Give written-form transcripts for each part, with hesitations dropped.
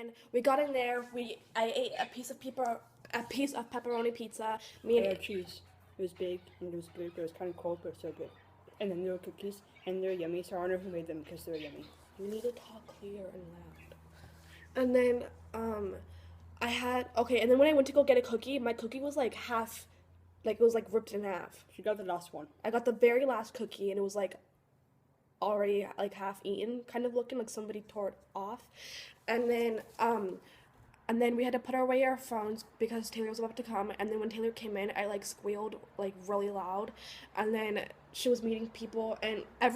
then we got in there. I ate a piece of pepperoni pizza. Me I and had cheese. It was big and it was blue, but it was kind of cold, but so good. And then there were cookies, and they're yummy, so I don't know who made them because they're yummy. you need to talk clear and loud. And then I had and then when I went to go get a cookie, my cookie was like half, like it was like ripped in half. She got the last one. I got the very last cookie and it was like already like half eaten, kind of looking like somebody tore it off. And then we had to put away our phones because Taylor was about to come. And then when Taylor came in, I like squealed like really loud. And then she was meeting people, and I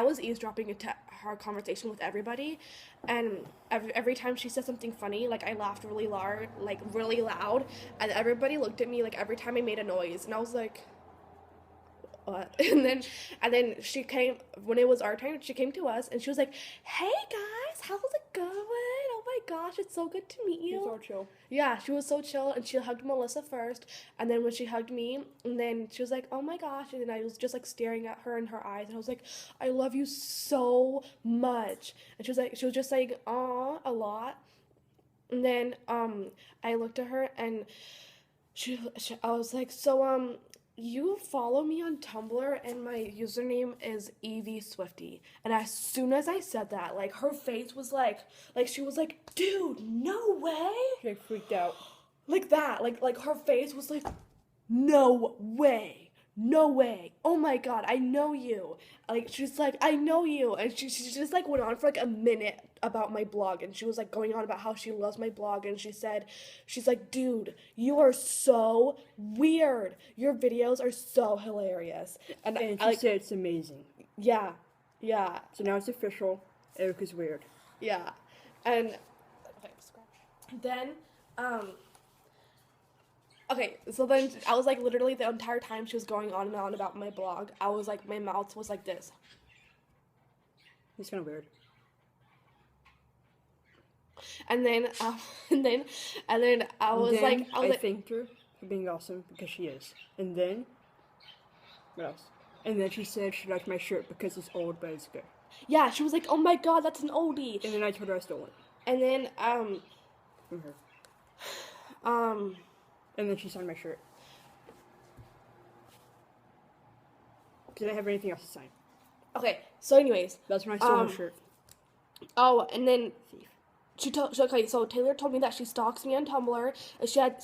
was eavesdropping into her conversation with everybody. And every time she said something funny, like I laughed really loud, and everybody looked at me like every time I made a noise, and I was like, what? And then she came when it was our time. She came to us and she was like, "Hey guys, how's it going? Oh my gosh, it's so good to meet you." She was all chill. Yeah, she was so chill, and she hugged Melissa first, and then when she hugged me, and then she was like, "Oh my gosh," and then I was just like staring at her in her eyes, and I was like, "I love you so much," and she was just like, "Aw," a lot, and then I looked at her and I was like, "So you follow me on Tumblr and my username is Evie Swifty." And as soon as I said that, like her face was like she was like, "Dude, no way." She like freaked out. Like that. Like her face was like, "No way. No way. Oh my god, I know you." Like she's like, "I know you." And she just like went on for like a minute about my blog, and she was like going on about how she loves my blog, and she's like, "Dude, you are so weird. Your videos are so hilarious." And she said it's amazing. Yeah. So now it's official. Erica's weird. Yeah. And then so then I was like literally the entire time she was going on and on about my blog, I was like, my mouth was like this. It's kind of weird. And then I was like, I thanked her for being awesome because she is. And then, what else? And then she said she liked my shirt because it's old, but it's good. Yeah, she was like, "Oh my god, that's an oldie." And then I told her I stole it. And then from her. And then she signed my shirt. Because I didn't have anything else to sign. Okay, so anyways. That's when I stole her shirt. Oh, and then Thief. so Taylor told me that she stalks me on Tumblr.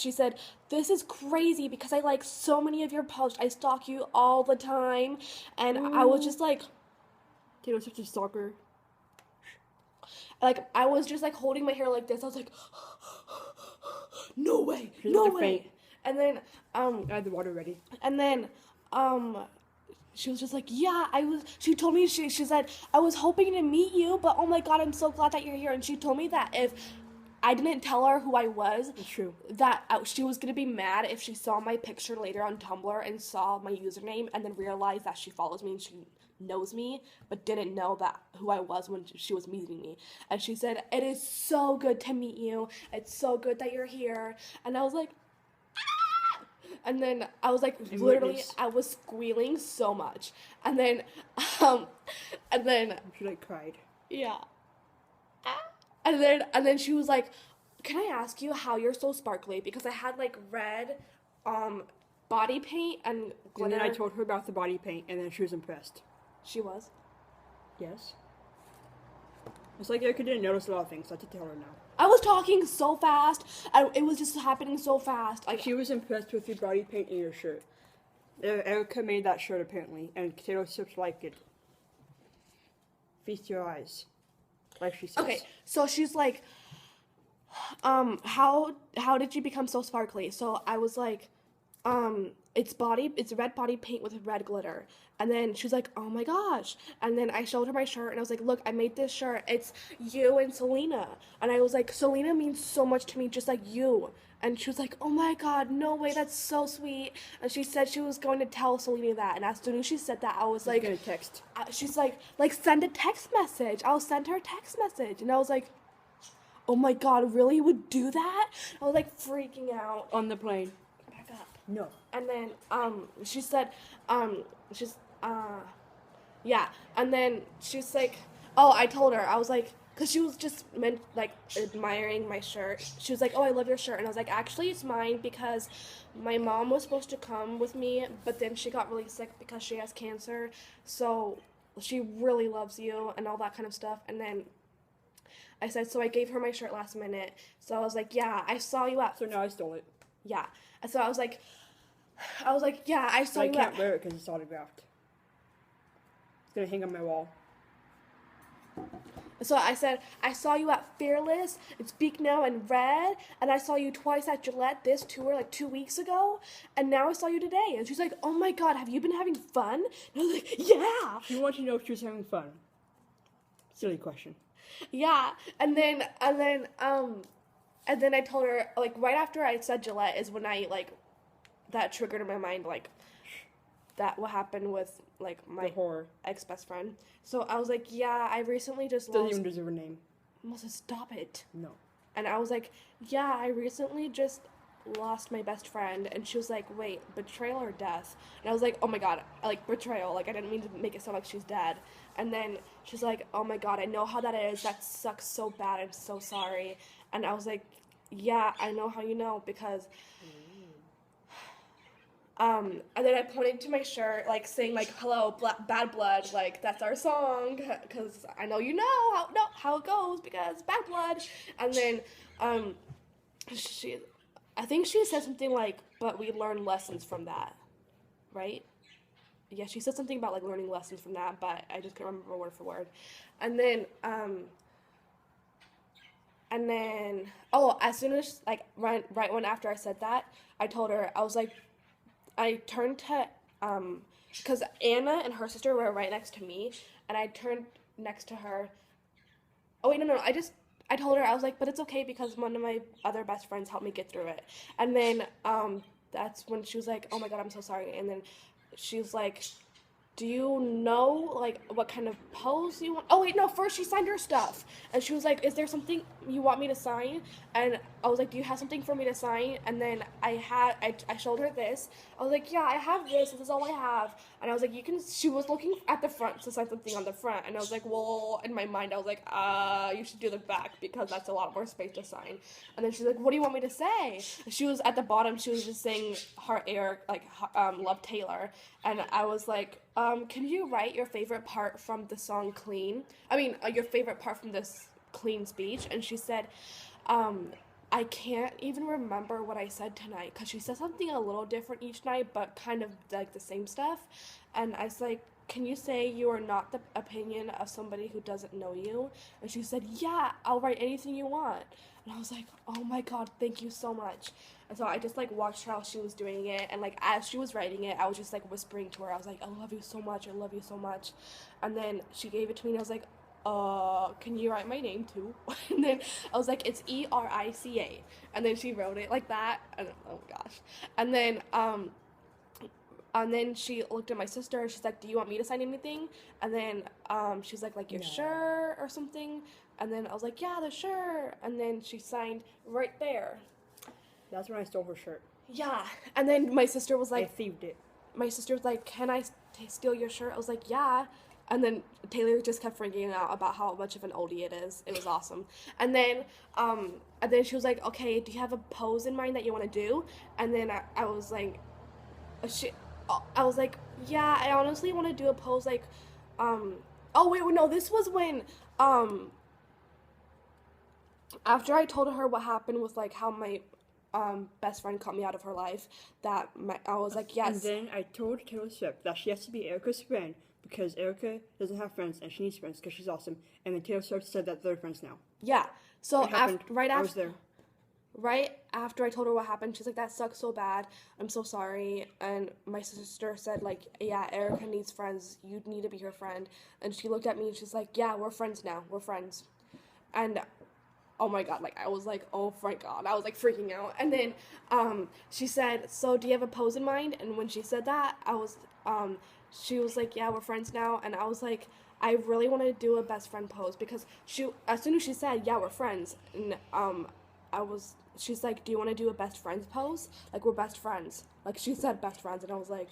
She said, "This is crazy because I like so many of your posts. I stalk you all the time." And I was just like, Taylor's such a stalker. Like, I was just like holding my hair like this. I was like, "No way, She's no like way." faint. And then I had the water ready. And then she was just like, "Yeah, she told me, she said, "I was hoping to meet you, but oh my god, I'm so glad that you're here." And she told me that if I didn't tell her who I was, it's true, that she was going to be mad if she saw my picture later on Tumblr and saw my username and then realized that she follows me and she knows me, but didn't know that who I was when she was meeting me. And she said, "It is so good to meet you. It's so good that you're here." And I was like, "Ah!" And then I was like, literally, I was squealing so much. And then she like cried. Yeah. And then she was like, "Can I ask you how you're so sparkly?" Because I had like red body paint and glitter. And then I told her about the body paint, and then she was impressed. She was? Yes. It's like Erica didn't notice a lot of things, so I have to tell her now. I was talking so fast, and it was just happening so fast. Like, she was impressed with your body paint and your shirt. Erica made that shirt apparently, and Taylor Swift liked it. Feast your eyes, like she says. Okay, so she's like, how did you become so sparkly? So I was like, it's red body paint with red glitter. And then she was like, "Oh my gosh." And then I showed her my shirt and I was like, "Look, I made this shirt. It's you and Selena." And I was like, "Selena means so much to me, just like you." And she was like, "Oh my god, no way, that's so sweet." And she said she was going to tell Selena that. And as soon as she said that, I was like, gonna text. She's like, send a text message. I'll send her a text message. And I was like, "Oh my god, really? You would do that?" I was like freaking out. On the plane. Back up. No. And then she said, yeah. And then she's like, oh, I told her, I was like, because she was just meant like admiring my shirt. She was like, "Oh, I love your shirt," and I was like, "Actually, it's mine because my mom was supposed to come with me, but then she got really sick because she has cancer, so she really loves you and all that kind of stuff." And then I said, so I gave her my shirt last minute. So I was like, "Yeah, I saw you at." So now I stole it. Yeah, and so I was like, "Yeah, I saw But I you can't at." wear it because it's autographed. It's gonna hang on my wall. So I said, "I saw you at Fearless and Speak Now and Red, and I saw you twice at Gillette this tour like 2 weeks ago, and now I saw you today." And she's like, "Oh my God, have you been having fun?" And I was like, "Yeah, She wanted to know if she was having fun. Silly question. yeah." And then I told her like right after I said Gillette is when I like that triggered in my mind like that what happened with like The my horror. ex best friend. So I was like, "Yeah, I recently just Doesn't lost." even deserve a name. Melissa, stop it. No. And I was like, "Yeah, I recently just lost my best friend." And she was like, "Wait, betrayal or death?" And I was like, "Oh my God, like betrayal. Like I didn't mean to make it sound like she's dead." And then she's like, "Oh my God, I know how that is. That sucks so bad. I'm so sorry." And I was like, "Yeah, I know how you know because." And then I pointed to my shirt, like saying, like, "Hello, Bad Blood, like that's our song, because I know you know how it goes because Bad Blood." And then, she, I think she said something like, "But we learned lessons from that," right? Yeah, she said something about like learning lessons from that, but I just couldn't remember word for word. And then, oh, as soon as like right when after I said that, I told her I was like, I turned to because Anna and her sister were right next to me, and I turned next to her. Oh wait, no, I told her I was like, "But it's okay because one of my other best friends helped me get through it." And then that's when she was like, "Oh my God, I'm so sorry." And then she was like, "Do you know like what kind of pose you want?" Oh wait, no. First she signed her stuff, and she was like, "Is there something you want me to sign?" And I was like, "Do you have something for me to sign?" And then I showed her this. I was like, "Yeah, I have this. This is all I have." And I was like, "You can." She was looking at the front to sign something on the front, and I was like, "Well," in my mind, I was like, You should do the back because that's a lot more space to sign." And then she's like, "What do you want me to say?" She was at the bottom. She was just saying Heart Air, like Love Taylor, and I was like, "Can you write your favorite part from the song Clean? I mean, your favorite part from this Clean speech?" And she said, "I can't even remember what I said tonight because she said something a little different each night, but kind of like the same stuff." And I was like, "Can you say you are not the opinion of somebody who doesn't know you?" And she said, "Yeah, I'll write anything you want." And I was like, "Oh my God, thank you so much." And so I just like watched how she was doing it, and like as she was writing it, I was just like whispering to her. I was like, "I love you so much. I love you so much." And then she gave it to me, and I was like, "Can you write my name too?" And then I was like, "It's Erica." And then she wrote it like that. And oh gosh. And then she looked at my sister and she's like, "Do you want me to sign anything?" And then she's like your No. shirt or something. And then I was like, "Yeah, the shirt." And then she signed right there. That's when I stole her shirt. Yeah. And then my sister was I like, thieved it. "Can I steal your shirt?" I was like, "Yeah." And then Taylor just kept freaking out about how much of an oldie it is. It was awesome. And then she was like, "Okay, do you have a pose in mind that you want to do?" And then I was like, I was like, "Yeah, I honestly want to do a pose like, oh wait, no, this was when, after I told her what happened with like how my, best friend cut me out of her life, I was like, yes. And then I told Taylor Swift that she has to be Erica's friend because Erica doesn't have friends and she needs friends because she's awesome. And then Taylor Swift said that they're friends now. Yeah. So It happened. I was there. Right after I told her what happened, she's like, "That sucks so bad. I'm so sorry." And my sister said, like, "Yeah, Erica needs friends. You need to be her friend." And she looked at me and she's like, "Yeah, we're friends now. We're friends." And oh my God, like I was like, oh my God, I was like freaking out. And then she said, "So do you have a pose in mind?" And when she said that, she was like, "Yeah, we're friends now." And I was like, I really want to do a best friend pose because as soon as she said, "Yeah, we're friends," and she's like, "Do you want to do a best friends pose? Like we're best friends." Like she said best friends, and I was like,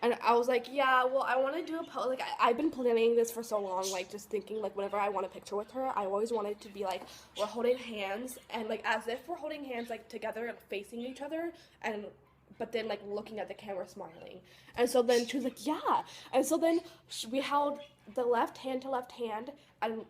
And I was like, yeah, well, I want to do a post. Like, I've been planning this for so long, like, just thinking, like, whenever I want a picture with her, I always wanted it to be, like, we're holding hands, and, like, as if we're holding hands, like, together and facing each other, and, but then, like, looking at the camera smiling. And so then she was like, yeah. And so then we held the left hand to left hand, and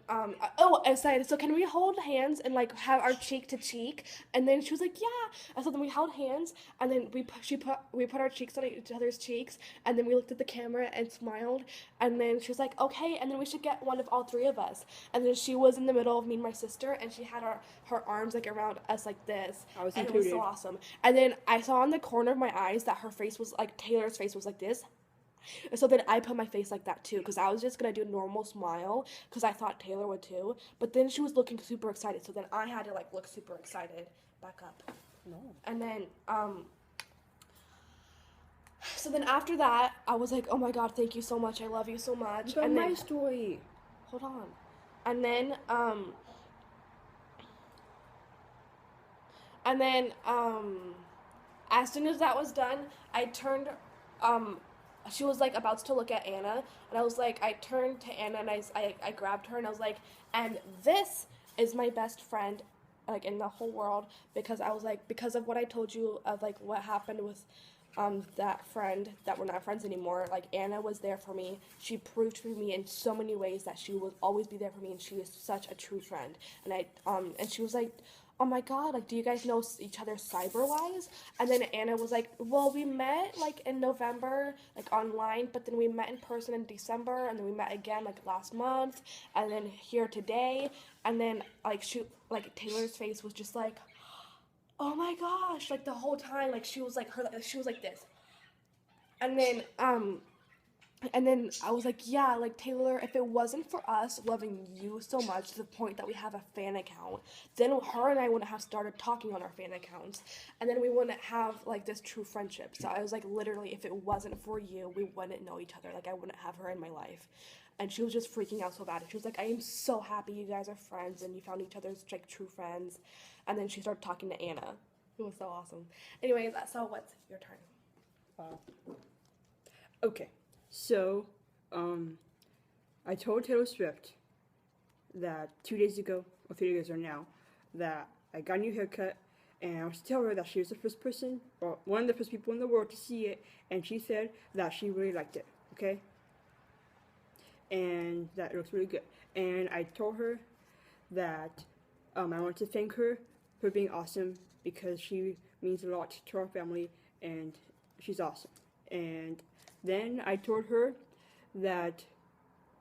oh, and said, so can we hold hands and like have our cheek to cheek? And then she was like, yeah. And so then we held hands, and then we put our cheeks on each other's cheeks, and then we looked at the camera and smiled. And then she was like, okay. And then we should get one of all three of us. And then she was in the middle of me and my sister, and she had her arms like around us like this. I was and included. It was so awesome. And then I saw in the corner of my eyes that her face was like Taylor's face was like this. And so then I put my face like that too, because I was just gonna do a normal smile, because I thought Taylor would too. But then she was looking super excited, so then I had to like look super excited. Back up. No. And then so then after that, I was like, oh my god, thank you so much. I love you so much. But and my then story. hold on. And then as soon as that was done, I turned she was like about to look at Anna, and I was like, I turned to Anna and I grabbed her and I was like, and this is my best friend like in the whole world, because I was like, because of what I told you of like what happened with that friend that we're not friends anymore. Like Anna was there for me. She proved for me in so many ways that she will always be there for me, and she is such a true friend. And and she was like, oh my god, like, do you guys know each other cyber-wise? And then Anna was like, well, we met, like, in November, like, online, but then we met in person in December, and then we met again, like, last month, and then here today, and then, like, Taylor's face was just like, oh my gosh, like, the whole time, like, she was like this. And then I was like, yeah, like, Taylor, if it wasn't for us loving you so much to the point that we have a fan account, then her and I wouldn't have started talking on our fan accounts. And then we wouldn't have, like, this true friendship. So I was like, literally, if it wasn't for you, we wouldn't know each other. Like, I wouldn't have her in my life. And she was just freaking out so bad. She was like, I am so happy you guys are friends and you found each other's, like, true friends. And then she started talking to Anna. It was so awesome. Anyways, so what's your turn? Okay. So, I told Taylor Swift that 2 days ago, or 3 days ago now, that I got a new haircut, and I was to tell her that she was the first person, or one of the first people in the world to see it, and she said that she really liked it, okay? And that it looks really good. And I told her that I wanted to thank her for being awesome, because she means a lot to our family, and she's awesome. And then I told her that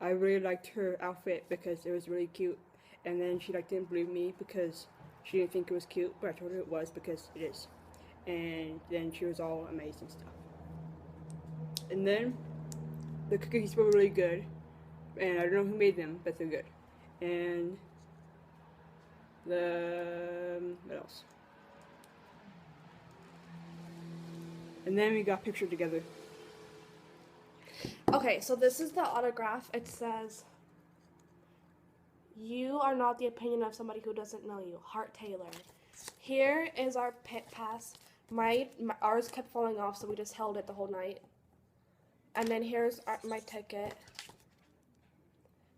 I really liked her outfit because it was really cute. And then she didn't believe me because she didn't think it was cute, but I told her it was because it is. And then she was all amazed and stuff. And then the cookies were really good. And I don't know who made them, but they're good. And what else? And then we got pictured together. Okay, so this is the autograph. It says, you are not the opinion of somebody who doesn't know you. Heart Taylor. Here is our pit pass. Ours kept falling off, so we just held it the whole night. And then here's my ticket.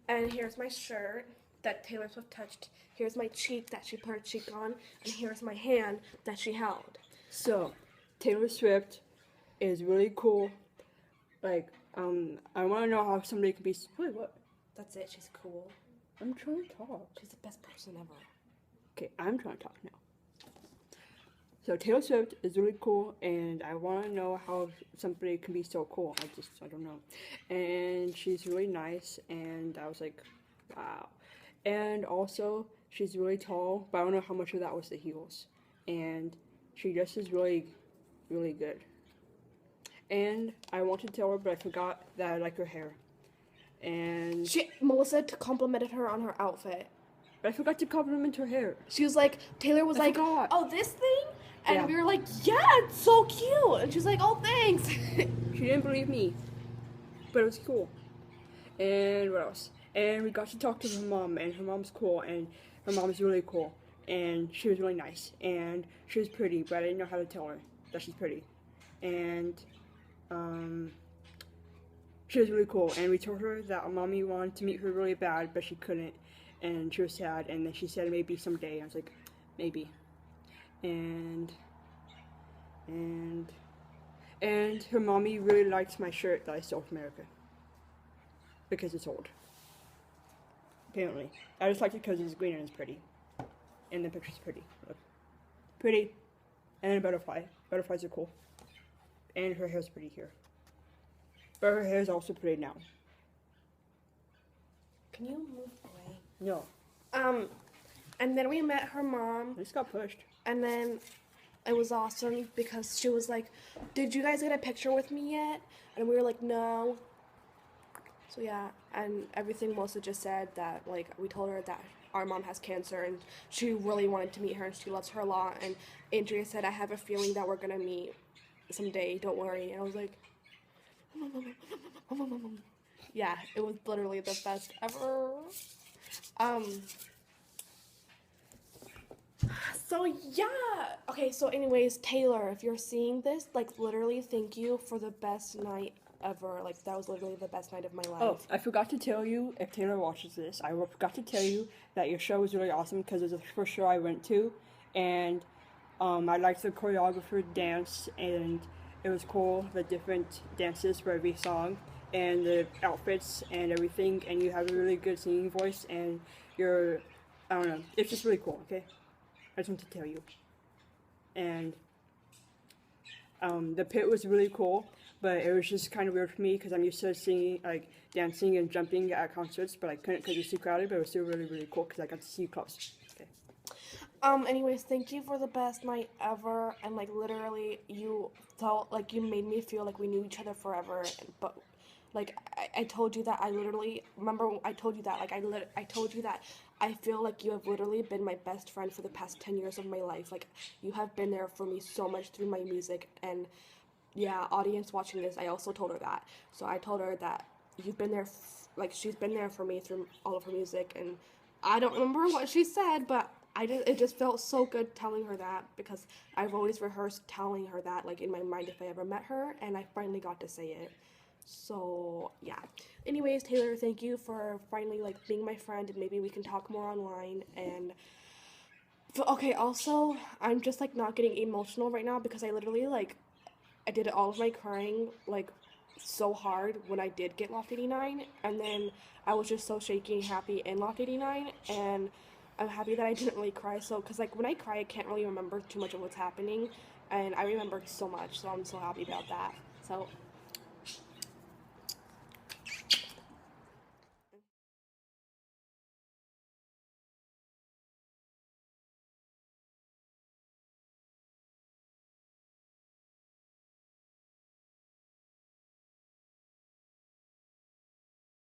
And here's my shirt that Taylor Swift touched. Here's my cheek that she put her cheek on. And here's my hand that she held. So, Taylor Swift is really cool. Like, I want to know how somebody can be. Wait, what? That's it. She's cool. I'm trying to talk. She's the best person ever. Okay, I'm trying to talk now. So Taylor Swift is really cool, and I want to know how somebody can be so cool. I don't know. And she's really nice, and I was like, wow. And also, she's really tall, but I don't know how much of that was the heels. And she just is really, really good. And I wanted to tell her, but I forgot that I like her hair. And Melissa complimented her on her outfit. But I forgot to compliment her hair. She was like, Taylor was like, forgot. oh, this thing? And Yeah. we were like, yeah, it's so cute. And she's like, oh, thanks. She didn't believe me, but it was cool. And what else? And we got to talk to her mom, and her mom's cool, and her mom's really cool. And she was really nice, and she was pretty, but I didn't know how to tell her that she's pretty. And she was really cool. And we told her that mommy wanted to meet her really bad, but she couldn't, and she was sad. And then she said maybe someday. I was like, maybe. And and and her mommy really likes my shirt that I stole from America because it's old. Apparently, I just like it because it's green and it's pretty, and the picture's pretty. Look. Pretty, and a butterfly. Butterflies are cool, and her hair's pretty here. But her hair is also pretty now. Can you move away? No, And then we met her mom, I just got pushed. and then it was awesome because she was like, "Did you guys get a picture with me yet?" And we were like, "No." So yeah, and everything Melissa just said that, like, we told her that our mom has cancer and she really wanted to meet her and she loves her a lot. And Andrea said, "I have a feeling that we're gonna meet someday. Don't worry." And I was like, yeah, it was literally the best ever. So yeah. Okay, so anyways, Taylor, if you're seeing this, like, literally thank you for the best night ever. Like, that was literally the best night of my life. Oh, I forgot to tell you, if Taylor watches this, I forgot to tell you that your show was really awesome because it was the first show I went to, and I liked the choreographer dance, and it was cool, the different dances for every song, and the outfits and everything, and you have a really good singing voice, and you're, I don't know, it's just really cool, okay? I just want to tell you. And the pit was really cool, but it was just kind of weird for me because I'm used to singing, like, dancing and jumping at concerts, but I couldn't because it was too crowded, but it was still really, really cool because I got to see you close. Okay. Anyways, thank you for the best night ever, and, like, literally, you felt like you made me feel like we knew each other forever, but, like, I told you that I literally, remember I told you that, like, I told you that I feel like you have literally been my best friend for the past 10 years of my life. Like, you have been there for me so much through my music, and yeah, audience watching this, I also told her that. So I told her that you've been there, like, she's been there for me through all of her music, and I don't remember what she said, but it just felt so good telling her that because I've always rehearsed telling her that, like, in my mind if I ever met her, and I finally got to say it. So yeah. Anyways, Taylor, thank you for finally, like, being my friend, and maybe we can talk more online. And okay, also, I'm just, like, not getting emotional right now because I literally, like, I did all of my crying, like, so hard when I did get Loft 89, and then I was just so shaky and happy in Loft 89, and I'm happy that I didn't really cry. So, because, like, when I cry, I can't really remember too much of what's happening, and I remembered so much, so I'm so happy about that. So